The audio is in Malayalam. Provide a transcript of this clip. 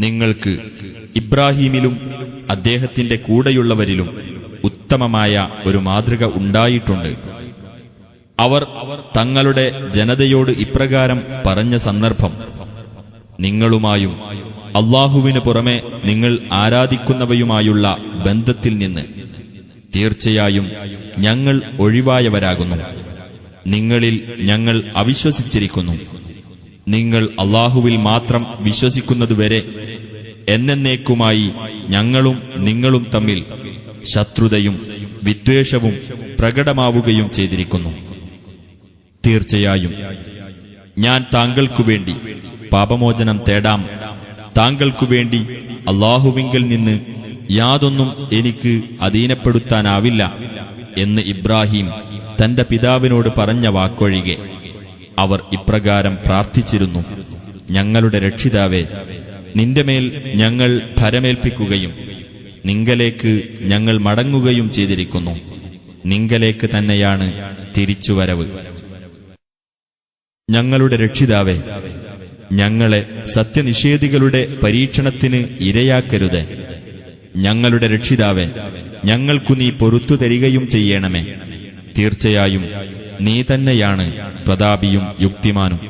നിങ്ങൾക്ക് ഇബ്രാഹീമിലും അദ്ദേഹത്തിന്റെ കൂടെയുള്ളവരിലും ഉത്തമമായ ഒരു മാതൃക ഉണ്ടായിട്ടുണ്ട്. അവർ തങ്ങളുടെ ജനതയോട് ഇപ്രകാരം പറഞ്ഞ സന്ദർഭം, നിങ്ങളുമായും അല്ലാഹുവിനു പുറമെ നിങ്ങൾ ആരാധിക്കുന്നവയുമായുള്ള ബന്ധത്തിൽ നിന്ന് തീർച്ചയായും ഞങ്ങൾ ഒഴിവായവരാകുന്നു. നിങ്ങളിൽ ഞങ്ങൾ അവിശ്വസിച്ചിരിക്കുന്നു. നിങ്ങൾ അല്ലാഹുവിൽ മാത്രം വിശ്വസിക്കുന്നതുവരെ എന്നേക്കുമായി ഞങ്ങളും നിങ്ങളും തമ്മിൽ ശത്രുതയും വിദ്വേഷവും പ്രകടമാവുകയും ചെയ്തിരിക്കുന്നു. തീർച്ചയായും ഞാൻ താങ്കൾക്കുവേണ്ടി പാപമോചനം തേടാം. താങ്കൾക്കുവേണ്ടി അല്ലാഹുവിങ്കൽ നിന്ന് യാതൊന്നും എനിക്ക് അധീനപ്പെടുത്താനാവില്ല എന്ന് ഇബ്രാഹിം തന്റെ പിതാവിനോട് പറഞ്ഞ വാക്കൊഴികെ അവർ ഇപ്രകാരം പ്രാർത്ഥിച്ചിരുന്നു: ഞങ്ങളുടെ രക്ഷിതാവേ, നിന്റെ മേൽ ഞങ്ങൾ ഭരമേൽപ്പിക്കുകയും നിങ്കലേക്ക് ഞങ്ങൾ മടങ്ങുകയും ചെയ്തിരിക്കുന്നു. നിങ്കലേക്ക് തന്നെയാണ് തിരിച്ചുവരവ്. ഞങ്ങളുടെ രക്ഷിതാവേ, ഞങ്ങളെ സത്യനിഷേധികളുടെ പരീക്ഷണത്തിന് ഇരയാക്കരുത്. ഞങ്ങളുടെ രക്ഷിതാവേ, ഞങ്ങൾക്കു നീ പൊറുത്തു തരികയും ചെയ്യണമേ. തീർച്ചയായും നീ തന്നെയാണ് പ്രതാപിയും യുക്തിമാനും.